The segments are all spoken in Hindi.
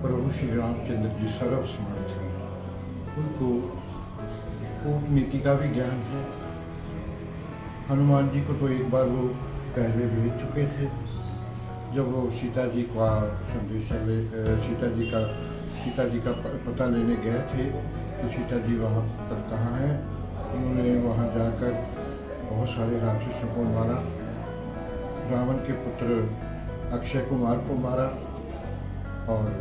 प्रभु श्री रामचंद्र जी सर्वसमर्थ हैं। उनको कूटनीति का भी ज्ञान है। हनुमान जी को तो एक बार वो पहले भेज चुके थे, जब वो सीता जी का संदेशा सीता जी का पता लेने गए थे कि सीता जी वहाँ पर कहाँ है। उन्होंने वहाँ जाकर बहुत सारे राक्षसों को मारा, रावण के पुत्र अक्षय कुमार को मारा और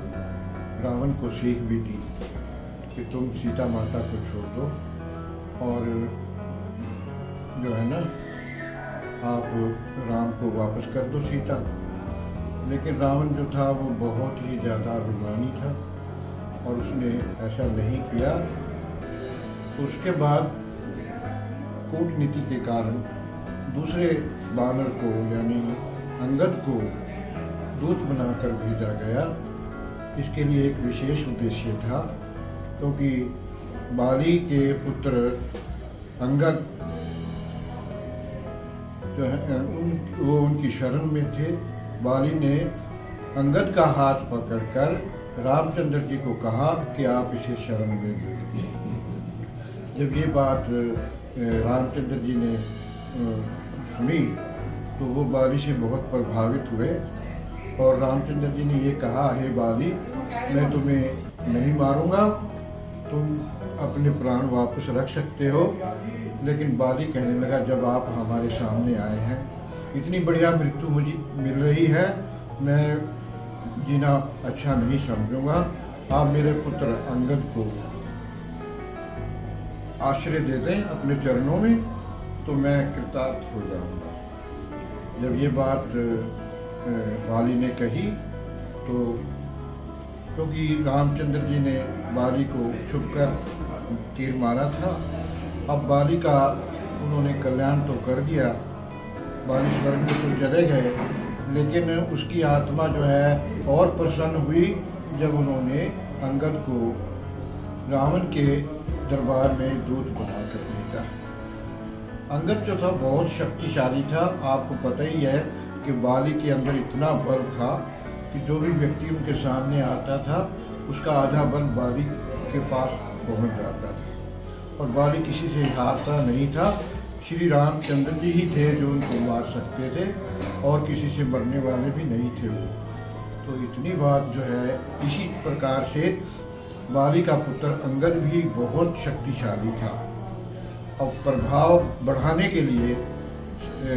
रावण को सीख भी दी कि तुम सीता माता को छोड़ दो और जो है ना आप राम को वापस कर दो सीता। लेकिन रावण जो था वो बहुत ही ज़्यादा अभिमानी था और उसने ऐसा नहीं किया। उसके बाद कूटनीति के कारण दूसरे बानर को यानी अंगद को दूत बनाकर भेजा गया। इसके लिए एक विशेष उद्देश्य था, क्योंकि बाली के पुत्र अंगद जो है वो उनकी शरण में थे। बाली ने अंगद का हाथ पकड़कर रामचंद्र जी को कहा कि आप इसे शरण में ले लीजिए। जब ये बात रामचंद्र जी ने सुनी तो वो बाली से बहुत प्रभावित हुए और रामचंद्र जी ने ये कहा, हे बाली, मैं तुम्हें नहीं मारूंगा, तुम अपने प्राण वापस रख सकते हो। लेकिन बाली कहने लगा, जब आप हमारे सामने आए हैं, इतनी बढ़िया मृत्यु मुझे मिल रही है, मैं जीना अच्छा नहीं समझूंगा। आप मेरे पुत्र अंगद को आश्रय दे दें अपने चरणों में तो मैं कृतार्थ हो जाऊंगा। जब ये बात बाली ने कही तो क्योंकि रामचंद्र जी ने बाली को छुपकर तीर मारा था, अब बाली का उन्होंने कल्याण तो कर दिया, बाली स्वर्ग में तो चले गए, लेकिन उसकी आत्मा जो है और प्रसन्न हुई जब उन्होंने अंगद को रावण के दरबार में दूत बनाकर भेजा। अंगद जो था बहुत शक्तिशाली था। आपको पता ही है कि बाली के अंदर इतना बल था कि जो भी व्यक्ति उनके सामने आता था उसका आधा बल बाली के पास पहुंच जाता था और बाली किसी से हारता नहीं था। श्री रामचंद्र जी ही थे जो उनको मार सकते थे और किसी से मरने वाले भी नहीं थे वो। तो इतनी बात जो है, इसी प्रकार से बाली का पुत्र अंगद भी बहुत शक्तिशाली था। और प्रभाव बढ़ाने के लिए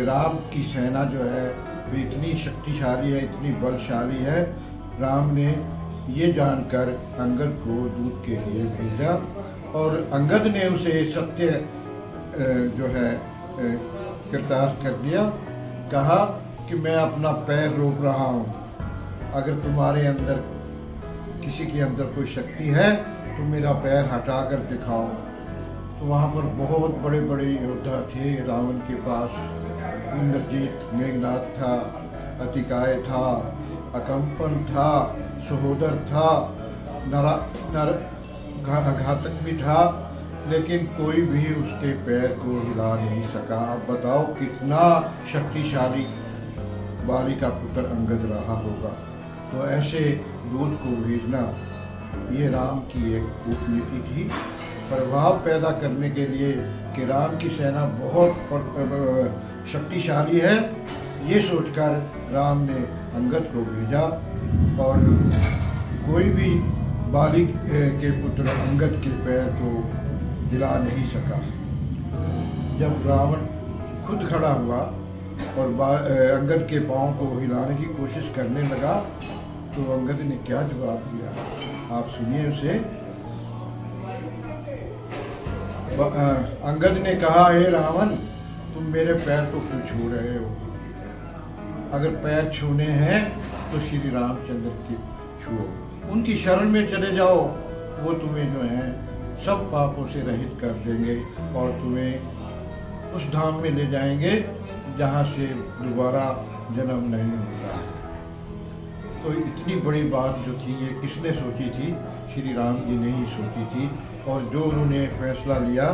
राम की सेना जो है वो इतनी शक्तिशाली है, इतनी बलशाली है। राम ने ये जानकर अंगद को दूत के लिए भेजा और अंगद ने उसे सत्य जो है कृतार्थ कर दिया। कहा कि मैं अपना पैर रोक रहा हूँ, अगर तुम्हारे अंदर किसी के अंदर कोई शक्ति है तो मेरा पैर हटा कर दिखाओ। तो वहाँ पर बहुत बड़े बड़े योद्धा थे रावण के पास। इंद्रजीत, मेघनाथ था, अतिकाय था, अकंपन था, सहोदर था, घातक भी था, लेकिन कोई भी उसके पैर को हिला नहीं सका। अब बताओ कितना शक्तिशाली बाली का पुत्र अंगद रहा होगा। तो ऐसे दूत को भेजना ये राम की एक कूटनीति थी, प्रभाव पैदा करने के लिए कि राम की सेना बहुत शक्तिशाली है। ये सोचकर राम ने अंगद को भेजा और कोई भी बाली के पुत्र अंगद के पैर को हिला नहीं सका। जब रावण खुद खड़ा हुआ और अंगद के पांव को हिलाने की कोशिश करने लगा तो अंगद ने क्या जवाब दिया, आप सुनिए उसे। अंगद ने कहा, हे रावण, तुम मेरे पैर को क्यों छू रहे हो? अगर पैर छूने हैं तो श्री रामचंद्र की छुओ, उनकी शरण में चले जाओ, वो तुम्हें जो है सब पापों से रहित कर देंगे और तुम्हें उस धाम में ले जाएंगे जहाँ से दोबारा जन्म नहीं होता है। तो इतनी बड़ी बात जो थी ये किसने सोची थी? श्री राम जी ने ही सोची थी और जो उन्होंने फैसला लिया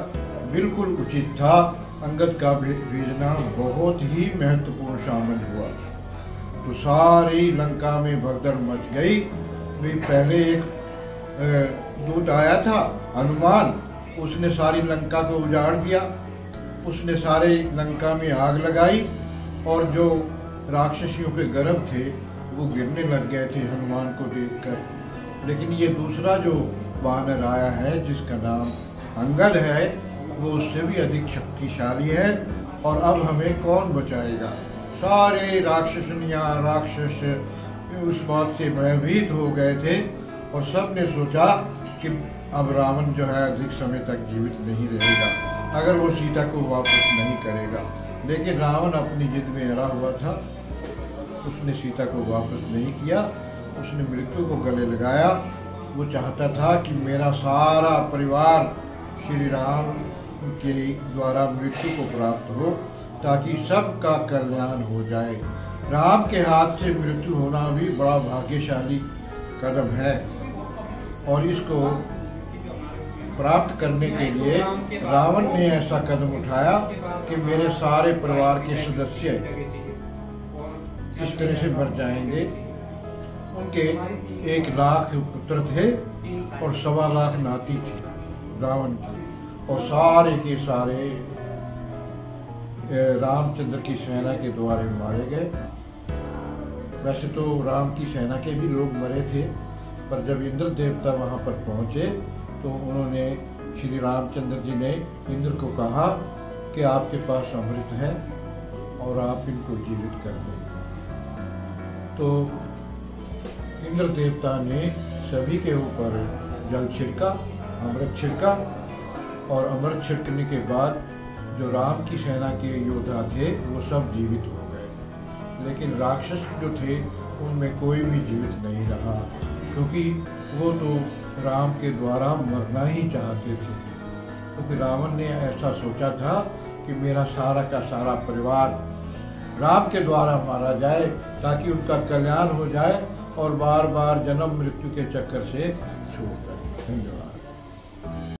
बिल्कुल उचित था। अंगद का भेजना बहुत ही महत्वपूर्ण शामिल हुआ। तो सारी लंका में भगदड़ मच गई भी पहले एक दूत आया था हनुमान, उसने सारी लंका को उजाड़ दिया, उसने सारे लंका में आग लगाई और जो राक्षसियों के गर्भ थे वो गिरने लग गए थे हनुमान को देखकर। लेकिन ये दूसरा जो वानर आया है जिसका नाम अंगद है, वो उससे भी अधिक शक्तिशाली है और अब हमें कौन बचाएगा। सारे राक्षस उस बात से भयभीत हो गए थे और सब ने सोचा कि अब रावण जो है अधिक समय तक जीवित नहीं रहेगा अगर वो सीता को वापस नहीं करेगा। लेकिन रावण अपनी जिद में अड़ा हुआ था, उसने सीता को वापस नहीं किया, उसने मृत्यु को गले लगाया। वो चाहता था कि मेरा सारा परिवार श्री राम के द्वारा मृत्यु को प्राप्त हो ताकि सबका कल्याण हो जाए। राम के हाथ से मृत्यु होना भी बड़ा भाग्यशाली कदम है और इसको प्राप्त करने के लिए रावण ने ऐसा कदम उठाया कि मेरे सारे परिवार के सदस्य इस तरह से मर जाएंगे। उनके 1 लाख पुत्र थे और 1.25 लाख नाती थी रावण की, और सारे के सारे रामचंद्र की सेना के द्वारा मारे गए। वैसे तो राम की सेना के भी लोग मरे थे, पर जब इंद्र देवता वहां पर पहुंचे तो उन्होंने श्री रामचंद्र जी ने इंद्र को कहा कि आपके पास अमृत है और आप इनको जीवित कर दें। तो इंद्र देवता ने सभी के ऊपर जल छिड़का, अमृत छिड़का, और अमृत छिड़कने के बाद जो राम की सेना के योद्धा थे वो सब जीवित हो गए। लेकिन राक्षस जो थे उनमें कोई भी जीवित नहीं रहा, क्योंकि वो तो राम के द्वारा मरना ही चाहते थे। क्योंकि रावण ने ऐसा सोचा था कि मेरा सारा का सारा परिवार राम के द्वारा मारा जाए ताकि उनका कल्याण हो जाए और बार बार जन्म मृत्यु के चक्कर से छूट जाए। धन्यवाद।